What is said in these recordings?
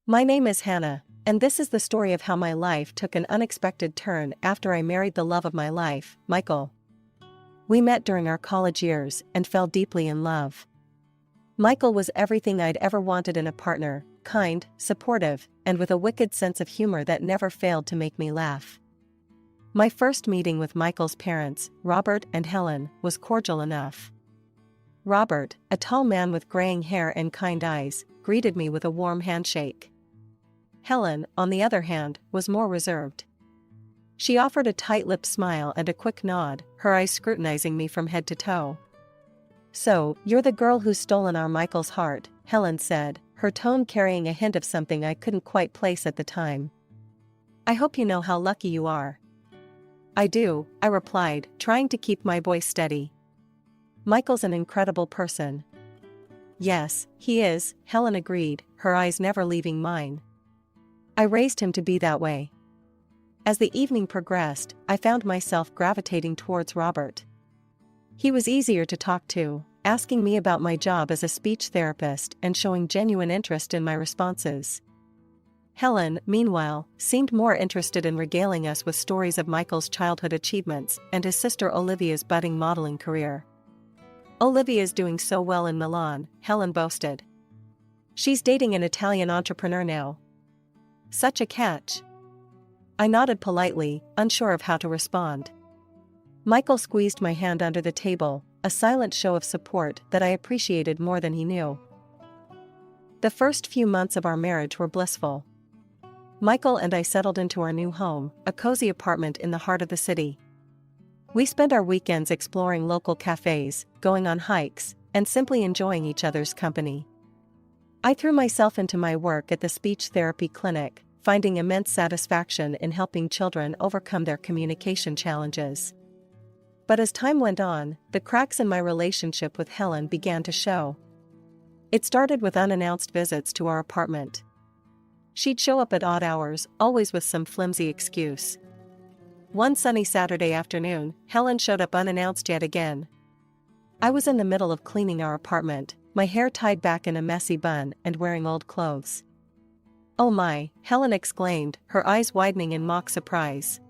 My name is Hannah, and this is the story of how my life took an unexpected turn after I married the love of my life, Michael. We met during our college years and fell deeply in love. Michael was everything I'd ever wanted in a partner, kind, supportive, and with a wicked sense of humor that never failed to make me laugh. My first meeting with Michael's parents, Robert and Helen, was cordial enough. Robert, a tall man with graying hair and kind eyes, greeted me with a warm handshake. Helen, on the other hand, was more reserved. She offered a tight-lipped smile and a quick nod, her eyes scrutinizing me from head to toe. "So, you're the girl who's stolen our Michael's heart," Helen said, her tone carrying a hint of something I couldn't quite place at the time. "I hope you know how lucky you are." "I do," I replied, trying to keep my voice steady. "Michael's an incredible person." "Yes, he is," Helen agreed, her eyes never leaving mine. "I raised him to be that way." As the evening progressed, I found myself gravitating towards Robert. He was easier to talk to, asking me about my job as a speech therapist and showing genuine interest in my responses. Helen, meanwhile, seemed more interested in regaling us with stories of Michael's childhood achievements and his sister Olivia's budding modeling career. "Olivia's doing so well in Milan," Helen boasted. "She's dating an Italian entrepreneur now." "Such a catch." I nodded politely, unsure of how to respond. Michael squeezed my hand under the table, a silent show of support that I appreciated more than he knew. The first few months of our marriage were blissful. Michael and I settled into our new home, a cozy apartment in the heart of the city. We spent our weekends exploring local cafes, going on hikes, and simply enjoying each other's company. I threw myself into my work at the speech therapy clinic, finding immense satisfaction in helping children overcome their communication challenges. But as time went on, the cracks in my relationship with Helen began to show. It started with unannounced visits to our apartment. She'd show up at odd hours, always with some flimsy excuse. One sunny Saturday afternoon, Helen showed up unannounced yet again. I was in the middle of cleaning our apartment, my hair tied back in a messy bun and wearing old clothes. "Oh my," Helen exclaimed, her eyes widening in mock surprise.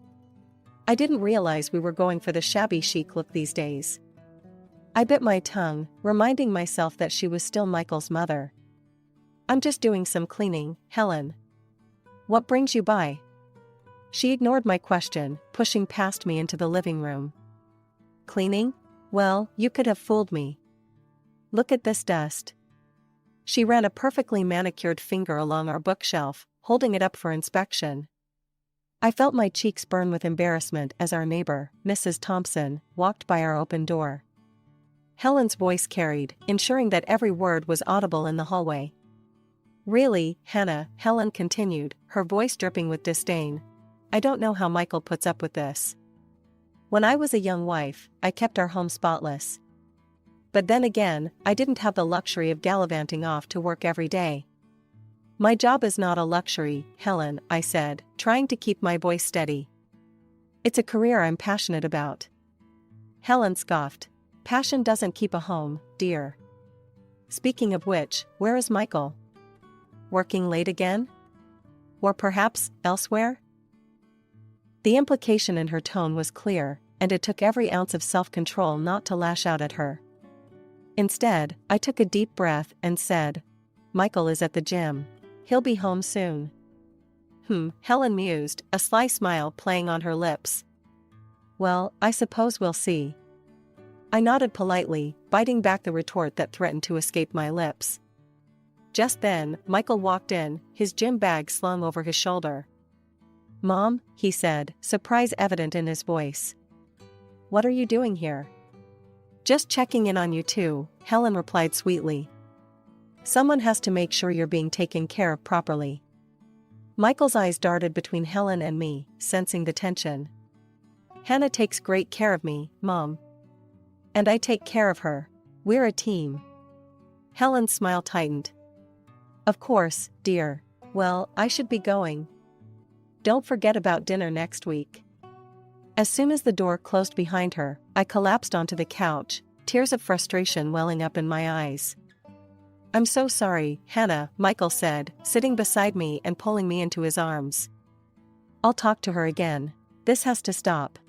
I didn't realize we were going for the shabby chic look these days. I bit my tongue, reminding myself that she was still Michael's mother. "I'm just doing some cleaning, Helen." "What brings you by?" She ignored my question, pushing past me into the living room. "Cleaning? Well, you could have fooled me. Look at this dust." She ran a perfectly manicured finger along our bookshelf, holding it up for inspection. I felt my cheeks burn with embarrassment as our neighbor, Mrs. Thompson, walked by our open door. Helen's voice carried, ensuring that every word was audible in the hallway. "Really, Hannah," Helen continued, her voice dripping with disdain. "I don't know how Michael puts up with this. When I was a young wife, I kept our home spotless. But then again, I didn't have the luxury of gallivanting off to work every day." "My job is not a luxury, Helen," I said, trying to keep my voice steady. "It's a career I'm passionate about." Helen scoffed. "Passion doesn't keep a home, dear. Speaking of which, where is Michael? Working late again? Or perhaps, elsewhere?" The implication in her tone was clear, and it took every ounce of self-control not to lash out at her. Instead, I took a deep breath and said, "Michael is at the gym. He'll be home soon." Helen mused, a sly smile playing on her lips. "Well, I suppose we'll see." I nodded politely, biting back the retort that threatened to escape my lips. Just then, Michael walked in, his gym bag slung over his shoulder. "Mom," he said, surprise evident in his voice. "What are you doing here?" "Just checking in on you too," Helen replied sweetly. "Someone has to make sure you're being taken care of properly." Michael's eyes darted between Helen and me, sensing the tension. "Hannah takes great care of me, Mom. And I take care of her. We're a team." Helen's smile tightened. "Of course, dear. Well, I should be going. Don't forget about dinner next week." As soon as the door closed behind her, I collapsed onto the couch, tears of frustration welling up in my eyes. I'm so sorry, Hannah, Michael said, sitting beside me and pulling me into his arms. I'll talk to her again. This has to stop.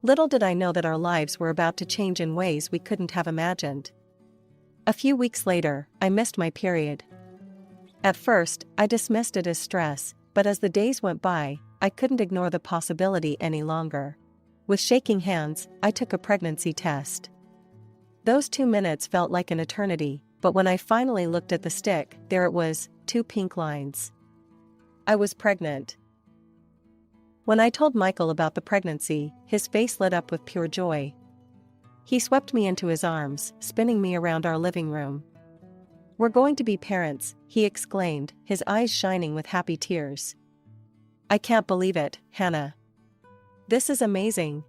Little did I know that our lives were about to change in ways we couldn't have imagined. A few weeks later, I missed my period. At first, I dismissed it as stress, but as the days went by, I couldn't ignore the possibility any longer. With shaking hands, I took a pregnancy test. Those 2 minutes felt like an eternity, but when I finally looked at the stick, there it was, 2 pink lines. I was pregnant. When I told Michael about the pregnancy, his face lit up with pure joy. He swept me into his arms, spinning me around our living room. We're going to be parents, he exclaimed, his eyes shining with happy tears. I can't believe it, Hannah. This is amazing.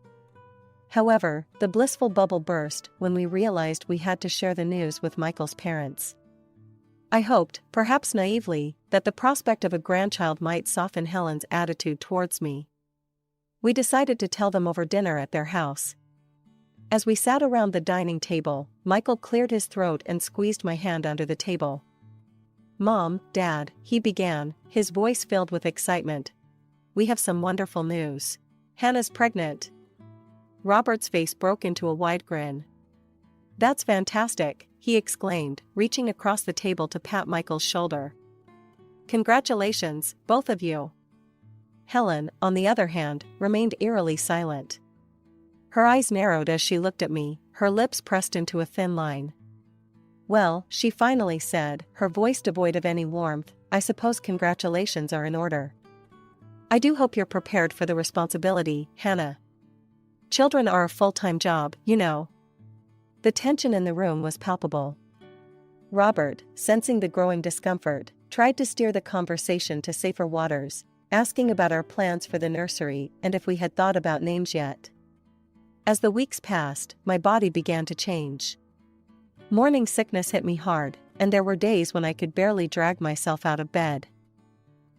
However, the blissful bubble burst when we realized we had to share the news with Michael's parents. I hoped, perhaps naively, that the prospect of a grandchild might soften Helen's attitude towards me. We decided to tell them over dinner at their house. As we sat around the dining table, Michael cleared his throat and squeezed my hand under the table. Mom, Dad, he began, his voice filled with excitement. We have some wonderful news. Hannah's pregnant. Robert's face broke into a wide grin. That's fantastic, he exclaimed, reaching across the table to pat Michael's shoulder. Congratulations, both of you. Helen, on the other hand, remained eerily silent. Her eyes narrowed as she looked at me, her lips pressed into a thin line. Well, she finally said, her voice devoid of any warmth, I suppose congratulations are in order. I do hope you're prepared for the responsibility, Hannah. Children are a full-time job, you know. The tension in the room was palpable. Robert, sensing the growing discomfort, tried to steer the conversation to safer waters, asking about our plans for the nursery and if we had thought about names yet. As the weeks passed, my body began to change. Morning sickness hit me hard, and there were days when I could barely drag myself out of bed.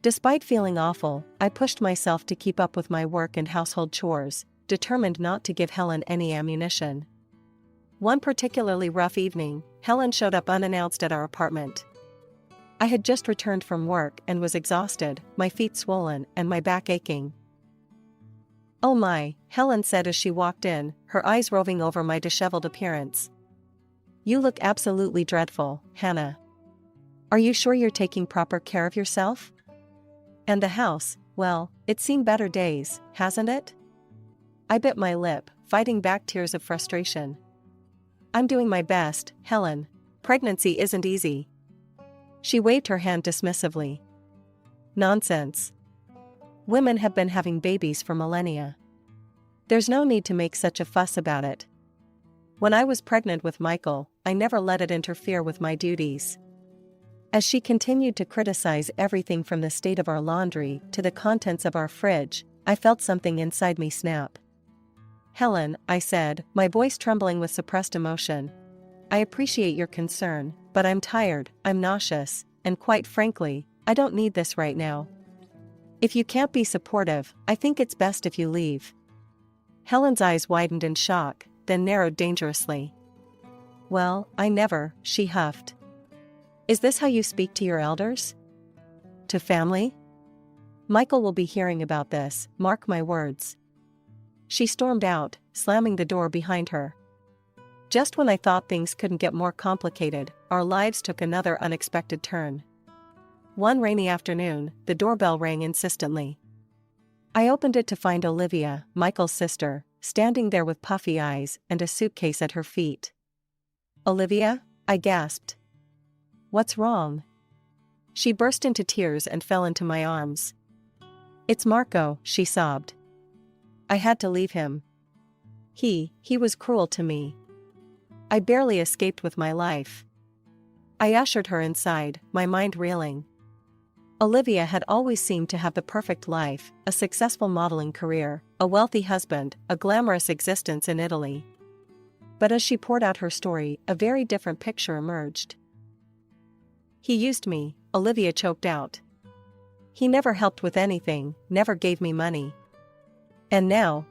Despite feeling awful, I pushed myself to keep up with my work and household chores, determined not to give Helen any ammunition. One particularly rough evening, Helen showed up unannounced at our apartment. I had just returned from work and was exhausted, my feet swollen and my back aching. Oh my, Helen said as she walked in, her eyes roving over my disheveled appearance. You look absolutely dreadful, Hannah. Are you sure you're taking proper care of yourself? And the house, well, it's seen better days, hasn't it? I bit my lip, fighting back tears of frustration. I'm doing my best, Helen. Pregnancy isn't easy. She waved her hand dismissively. Nonsense. Women have been having babies for millennia. There's no need to make such a fuss about it. When I was pregnant with Michael, I never let it interfere with my duties. As she continued to criticize everything from the state of our laundry to the contents of our fridge, I felt something inside me snap. Helen, I said, my voice trembling with suppressed emotion. I appreciate your concern, but I'm tired, I'm nauseous, and quite frankly, I don't need this right now. If you can't be supportive, I think it's best if you leave. Helen's eyes widened in shock, then narrowed dangerously. Well, I never, she huffed. Is this how you speak to your elders? To family? Michael will be hearing about this, mark my words. She stormed out, slamming the door behind her. Just when I thought things couldn't get more complicated, our lives took another unexpected turn. One rainy afternoon, the doorbell rang insistently. I opened it to find Olivia, Michael's sister, standing there with puffy eyes and a suitcase at her feet. Olivia? I gasped. What's wrong? She burst into tears and fell into my arms. It's Marco, she sobbed. I had to leave him. He was cruel to me. I barely escaped with my life. I ushered her inside, my mind reeling. Olivia had always seemed to have the perfect life, a successful modeling career, a wealthy husband, a glamorous existence in Italy. But as she poured out her story, a very different picture emerged. He used me, Olivia choked out. He never helped with anything, never gave me money. And now?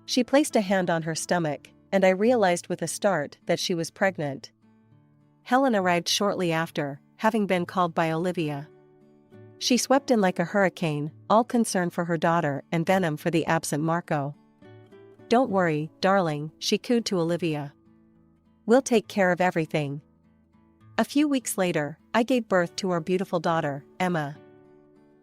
She placed a hand on her stomach, and I realized with a start that she was pregnant. Helen arrived shortly after, having been called by Olivia. She swept in like a hurricane, all concern for her daughter and venom for the absent Marco. "Don't worry, darling," she cooed to Olivia. "We'll take care of everything." A few weeks later, I gave birth to our beautiful daughter, Emma.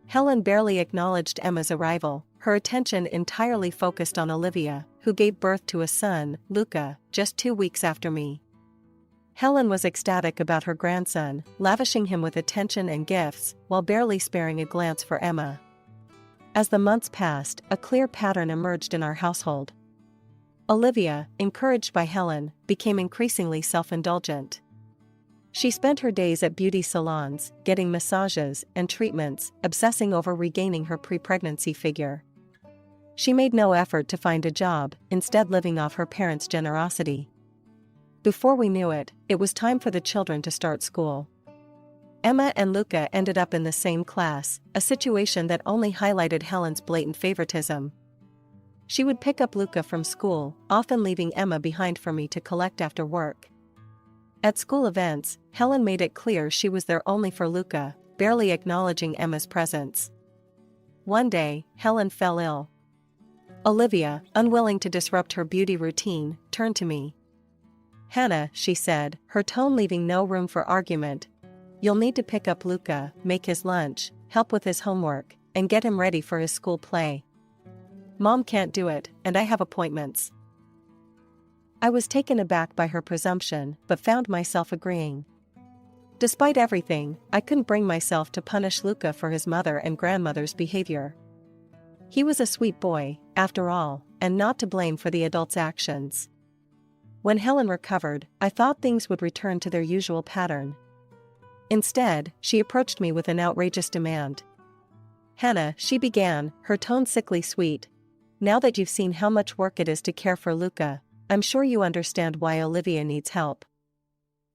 Helen barely acknowledged Emma's arrival, her attention entirely focused on Olivia, who gave birth to a son, Luca, just 2 weeks after me. Helen was ecstatic about her grandson, lavishing him with attention and gifts, while barely sparing a glance for Emma. As the months passed, a clear pattern emerged in our household. Olivia, encouraged by Helen, became increasingly self-indulgent. She spent her days at beauty salons, getting massages and treatments, obsessing over regaining her pre-pregnancy figure. She made no effort to find a job, instead living off her parents' generosity. Before we knew it, it was time for the children to start school. Emma and Luca ended up in the same class, a situation that only highlighted Helen's blatant favoritism. She would pick up Luca from school, often leaving Emma behind for me to collect after work. At school events, Helen made it clear she was there only for Luca, barely acknowledging Emma's presence. One day, Helen fell ill. Olivia, unwilling to disrupt her beauty routine, turned to me. "Hannah," she said, her tone leaving no room for argument, "you'll need to pick up Luca, make his lunch, help with his homework, and get him ready for his school play. Mom can't do it, and I have appointments." I was taken aback by her presumption, but found myself agreeing. Despite everything, I couldn't bring myself to punish Luca for his mother and grandmother's behavior. He was a sweet boy, after all, and not to blame for the adults' actions. When Helen recovered, I thought things would return to their usual pattern. Instead, she approached me with an outrageous demand. "Hannah," she began, her tone sickly sweet, "now that you've seen how much work it is to care for Luca, I'm sure you understand why Olivia needs help.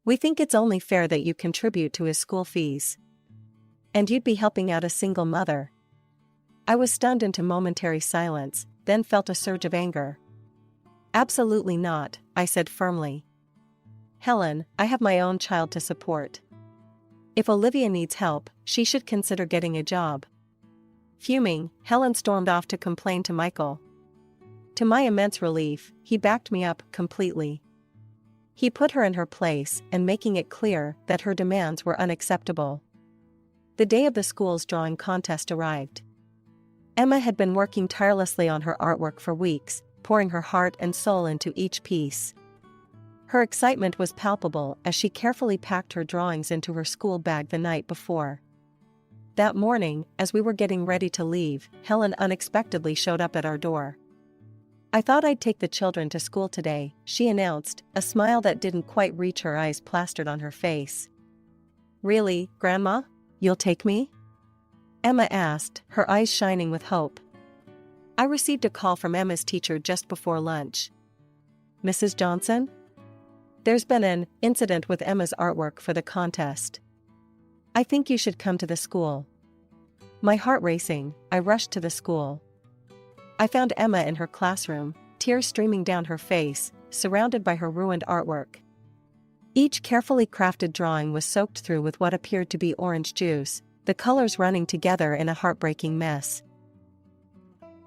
We think it's only fair that you contribute to his school fees. And you'd be helping out a single mother." I was stunned into momentary silence, then felt a surge of anger. "Absolutely not," I said firmly. "Helen, I have my own child to support. If Olivia needs help, she should consider getting a job." Fuming, Helen stormed off to complain to Michael. To my immense relief, he backed me up completely. He put her in her place and making it clear that her demands were unacceptable. The day of the school's drawing contest arrived. Emma had been working tirelessly on her artwork for weeks, pouring her heart and soul into each piece. Her excitement was palpable as she carefully packed her drawings into her school bag the night before. That morning, as we were getting ready to leave, Helen unexpectedly showed up at our door. "I thought I'd take the children to school today," she announced, a smile that didn't quite reach her eyes plastered on her face. "Really, Grandma? You'll take me?" Emma asked, her eyes shining with hope. I received a call from Emma's teacher just before lunch. "Mrs. Johnson? There's been an incident with Emma's artwork for the contest. I think you should come to the school." My heart racing, I rushed to the school. I found Emma in her classroom, tears streaming down her face, surrounded by her ruined artwork. Each carefully crafted drawing was soaked through with what appeared to be orange juice, the colors running together in a heartbreaking mess.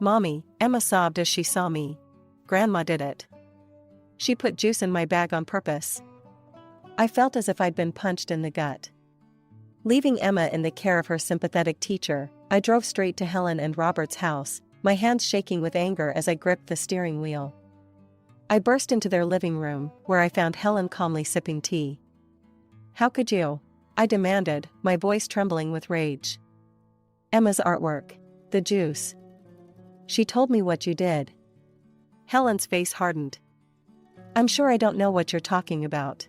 "Mommy," Emma sobbed as she saw me. "Grandma did it. She put juice in my bag on purpose." I felt as if I'd been punched in the gut. Leaving Emma in the care of her sympathetic teacher, I drove straight to Helen and Robert's house, my hands shaking with anger as I gripped the steering wheel. I burst into their living room, where I found Helen calmly sipping tea. "How could you?" I demanded, my voice trembling with rage. "Emma's artwork. The juice. She told me what you did." Helen's face hardened. "I'm sure I don't know what you're talking about.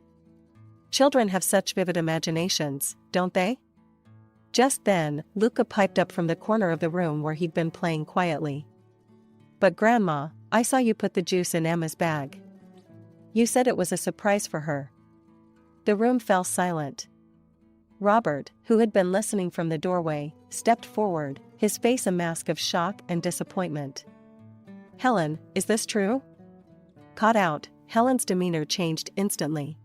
Children have such vivid imaginations, don't they?" Just then, Luca piped up from the corner of the room where he'd been playing quietly. "But Grandma, I saw you put the juice in Emma's bag. You said it was a surprise for her." The room fell silent. Robert, who had been listening from the doorway, stepped forward, his face a mask of shock and disappointment. "Helen, is this true?" Caught out, Helen's demeanor changed instantly.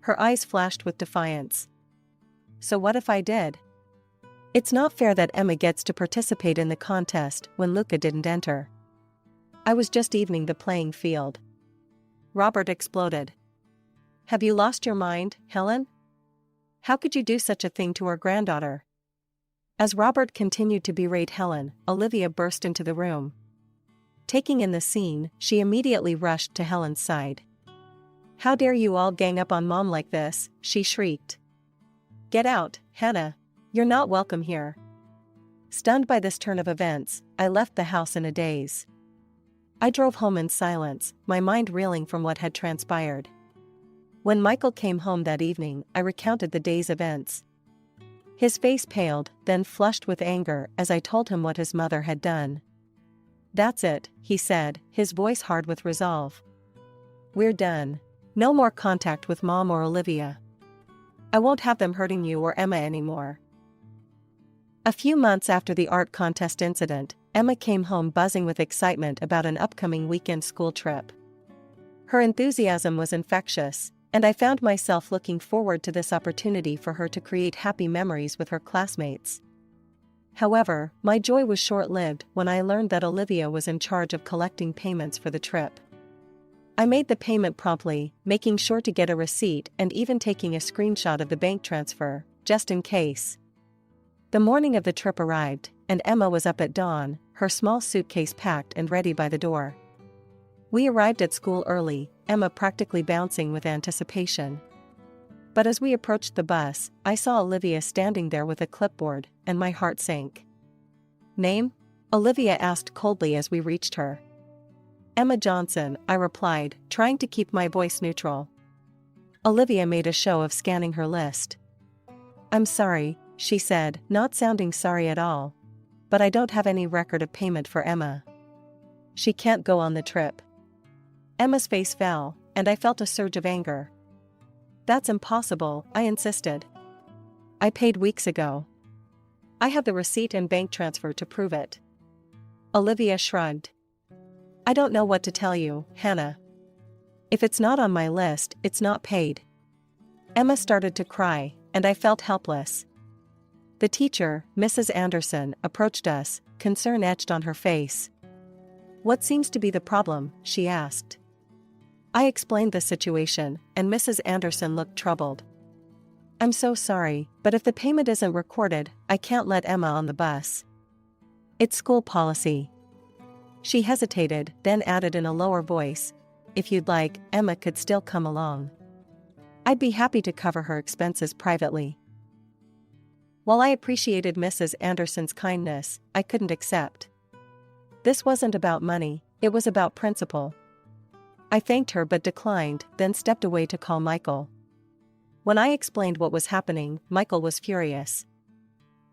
Her eyes flashed with defiance. So what if I did? It's not fair that Emma gets to participate in the contest when Luca didn't enter. I was just evening the playing field. Robert exploded. Have you lost your mind, Helen? How could you do such a thing to our granddaughter? As Robert continued to berate Helen, Olivia burst into the room. Taking in the scene, she immediately rushed to Helen's side. How dare you all gang up on Mom like this, she shrieked. Get out, Hannah. You're not welcome here. Stunned by this turn of events, I left the house in a daze. I drove home in silence, my mind reeling from what had transpired. When Michael came home that evening, I recounted the day's events. His face paled, then flushed with anger as I told him what his mother had done. That's it, he said, his voice hard with resolve. We're done. No more contact with Mom or Olivia. I won't have them hurting you or Emma anymore. A few months after the art contest incident, Emma came home buzzing with excitement about an upcoming weekend school trip. Her enthusiasm was infectious, and I found myself looking forward to this opportunity for her to create happy memories with her classmates. However, my joy was short-lived when I learned that Olivia was in charge of collecting payments for the trip. I made the payment promptly, making sure to get a receipt and even taking a screenshot of the bank transfer, just in case. The morning of the trip arrived, and Emma was up at dawn, her small suitcase packed and ready by the door. We arrived at school early, Emma practically bouncing with anticipation. But as we approached the bus, I saw Olivia standing there with a clipboard, and my heart sank. Name? Olivia asked coldly as we reached her. Emma Johnson, I replied, trying to keep my voice neutral. Olivia made a show of scanning her list. I'm sorry, she said, not sounding sorry at all. But I don't have any record of payment for Emma. She can't go on the trip. Emma's face fell, and I felt a surge of anger. That's impossible, I insisted. I paid weeks ago. I have the receipt and bank transfer to prove it. Olivia shrugged. I don't know what to tell you, Hannah. If it's not on my list, it's not paid. Emma started to cry, and I felt helpless. The teacher, Mrs. Anderson, approached us, concern etched on her face. What seems to be the problem? She asked. I explained the situation, and Mrs. Anderson looked troubled. I'm so sorry, but if the payment isn't recorded, I can't let Emma on the bus. It's school policy. She hesitated, then added in a lower voice, if you'd like, Emma could still come along. I'd be happy to cover her expenses privately. While I appreciated Mrs. Anderson's kindness, I couldn't accept. This wasn't about money, it was about principle. I thanked her but declined, then stepped away to call Michael. When I explained what was happening, Michael was furious.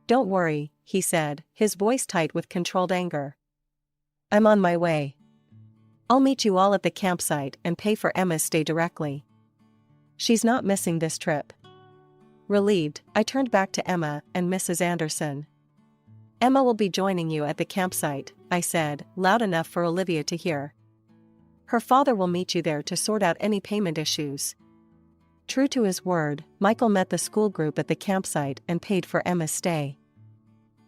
Don't worry, he said, his voice tight with controlled anger. I'm on my way. I'll meet you all at the campsite and pay for Emma's stay directly. She's not missing this trip. Relieved, I turned back to Emma and Mrs. Anderson. Emma will be joining you at the campsite, I said, loud enough for Olivia to hear. Her father will meet you there to sort out any payment issues. True to his word, Michael met the school group at the campsite and paid for Emma's stay.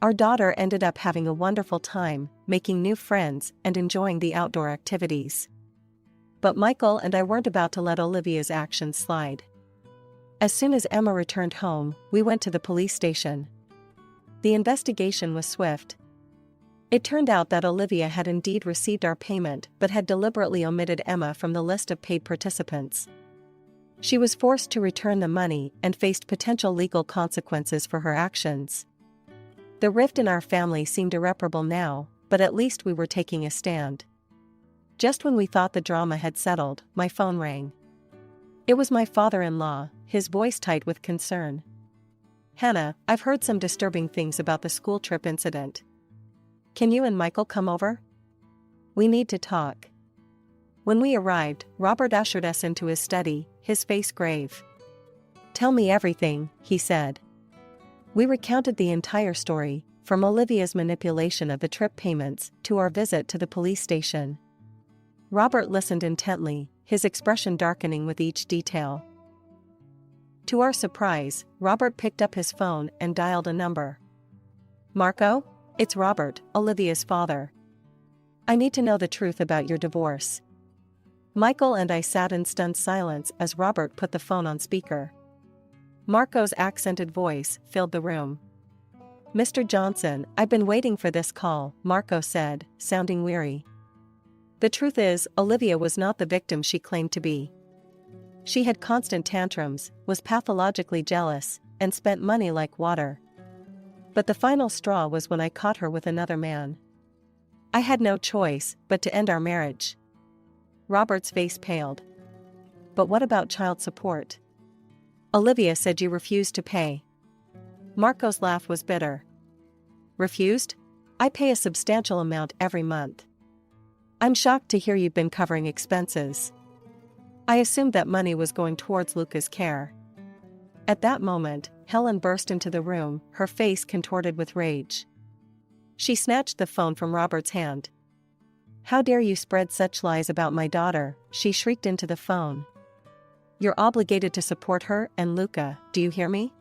Our daughter ended up having a wonderful time, making new friends and enjoying the outdoor activities. But Michael and I weren't about to let Olivia's actions slide. As soon as Emma returned home, we went to the police station. The investigation was swift. It turned out that Olivia had indeed received our payment but had deliberately omitted Emma from the list of paid participants. She was forced to return the money and faced potential legal consequences for her actions. The rift in our family seemed irreparable now, but at least we were taking a stand. Just when we thought the drama had settled, my phone rang. It was my father-in-law, his voice tight with concern. Hannah, I've heard some disturbing things about the school trip incident. Can you and Michael come over? We need to talk. When we arrived, Robert ushered us into his study, his face grave. Tell me everything, he said. We recounted the entire story, from Olivia's manipulation of the trip payments to our visit to the police station. Robert listened intently, his expression darkening with each detail. To our surprise, Robert picked up his phone and dialed a number. "Marco? It's Robert, Olivia's father. I need to know the truth about your divorce." Michael and I sat in stunned silence as Robert put the phone on speaker. Marco's accented voice filled the room. "Mr. Johnson, I've been waiting for this call," Marco said, sounding weary. "The truth is, Olivia was not the victim she claimed to be. She had constant tantrums, was pathologically jealous, and spent money like water. But the final straw was when I caught her with another man. I had no choice but to end our marriage." Robert's face paled. "But what about child support? Olivia said you refused to pay." Marco's laugh was bitter. "Refused? I pay a substantial amount every month. I'm shocked to hear you've been covering expenses. I assumed that money was going towards Luca's care." At that moment, Helen burst into the room, her face contorted with rage. She snatched the phone from Robert's hand. "How dare you spread such lies about my daughter?" she shrieked into the phone. "You're obligated to support her and Luca, do you hear me?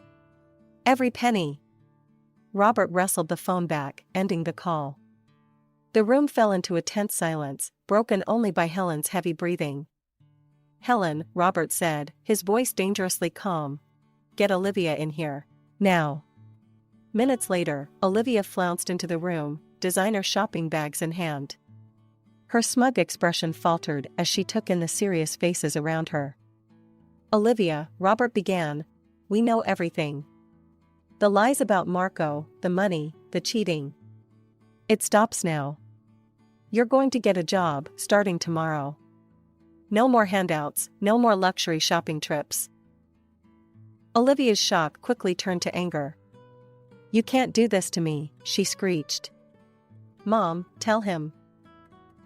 Every penny." Robert wrestled the phone back, ending the call. The room fell into a tense silence, broken only by Helen's heavy breathing. "Helen," Robert said, his voice dangerously calm. "Get Olivia in here. Now." Minutes later, Olivia flounced into the room, designer shopping bags in hand. Her smug expression faltered as she took in the serious faces around her. "Olivia," Robert began, "we know everything. The lies about Marco, the money, the cheating. It stops now. You're going to get a job, starting tomorrow. No more handouts, no more luxury shopping trips." Olivia's shock quickly turned to anger. "You can't do this to me," she screeched. "Mom, tell him."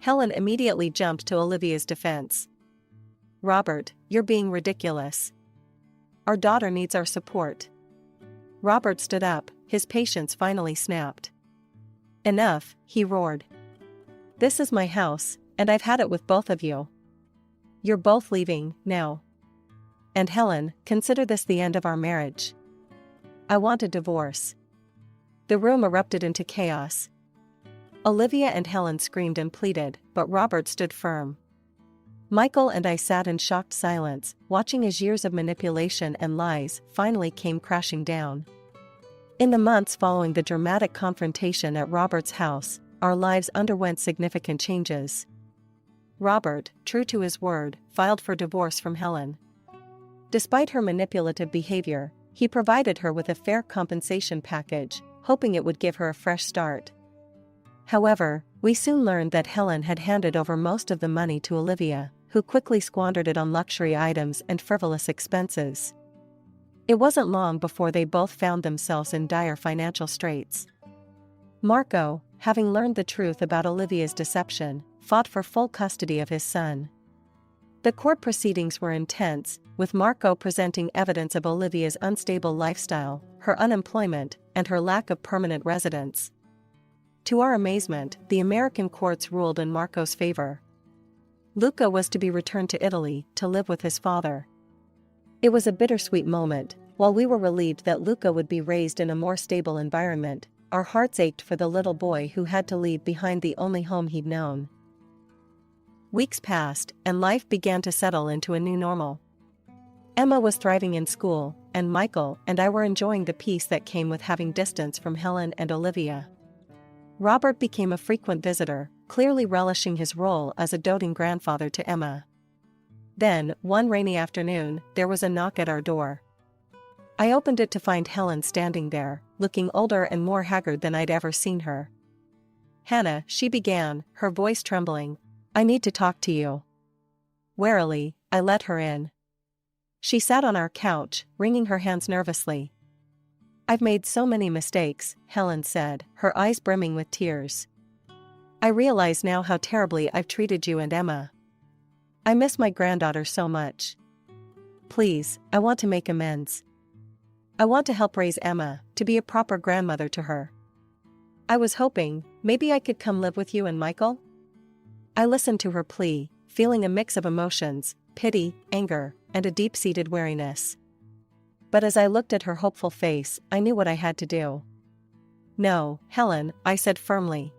Helen immediately jumped to Olivia's defense. "Robert, you're being ridiculous. Our daughter needs our support." Robert stood up, his patience finally snapped. "Enough," he roared. "This is my house, and I've had it with both of you. You're both leaving, now. And Helen, consider this the end of our marriage. I want a divorce." The room erupted into chaos. Olivia and Helen screamed and pleaded, but Robert stood firm. Michael and I sat in shocked silence, watching as years of manipulation and lies finally came crashing down. In the months following the dramatic confrontation at Robert's house, our lives underwent significant changes. Robert, true to his word, filed for divorce from Helen. Despite her manipulative behavior, he provided her with a fair compensation package, hoping it would give her a fresh start. However, we soon learned that Helen had handed over most of the money to Olivia, who quickly squandered it on luxury items and frivolous expenses. It wasn't long before they both found themselves in dire financial straits. Marco, having learned the truth about Olivia's deception, fought for full custody of his son. The court proceedings were intense, with Marco presenting evidence of Olivia's unstable lifestyle, her unemployment, and her lack of permanent residence. To our amazement, the American courts ruled in Marco's favor. Luca was to be returned to Italy to live with his father. It was a bittersweet moment. While we were relieved that Luca would be raised in a more stable environment, our hearts ached for the little boy who had to leave behind the only home he'd known. Weeks passed, and life began to settle into a new normal. Emma was thriving in school, and Michael and I were enjoying the peace that came with having distance from Helen and Olivia. Robert became a frequent visitor, clearly relishing his role as a doting grandfather to Emma. Then, one rainy afternoon, there was a knock at our door. I opened it to find Helen standing there, looking older and more haggard than I'd ever seen her. "Hannah," she began, her voice trembling, "I need to talk to you." Warily, I let her in. She sat on our couch, wringing her hands nervously. "I've made so many mistakes," Helen said, her eyes brimming with tears. "I realize now how terribly I've treated you and Emma. I miss my granddaughter so much. Please, I want to make amends. I want to help raise Emma, to be a proper grandmother to her. I was hoping, maybe I could come live with you and Michael?" I listened to her plea, feeling a mix of emotions, pity, anger, and a deep-seated weariness. But as I looked at her hopeful face, I knew what I had to do. "No, Helen," I said firmly.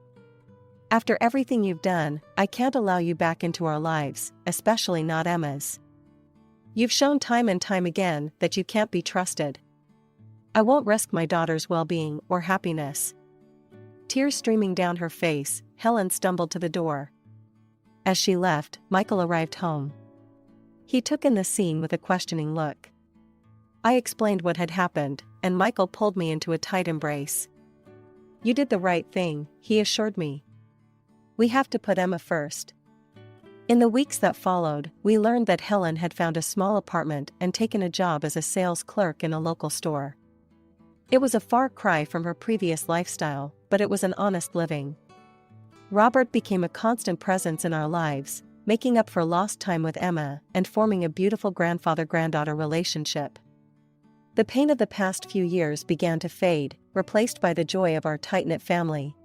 "After everything you've done, I can't allow you back into our lives, especially not Emma's. You've shown time and time again that you can't be trusted. I won't risk my daughter's well-being or happiness." Tears streaming down her face, Helen stumbled to the door. As she left, Michael arrived home. He took in the scene with a questioning look. I explained what had happened, and Michael pulled me into a tight embrace. "You did the right thing," he assured me. "We have to put Emma first." In the weeks that followed, we learned that Helen had found a small apartment and taken a job as a sales clerk in a local store. It was a far cry from her previous lifestyle, but it was an honest living. Robert became a constant presence in our lives, making up for lost time with Emma and forming a beautiful grandfather-granddaughter relationship. The pain of the past few years began to fade, replaced by the joy of our tight-knit family.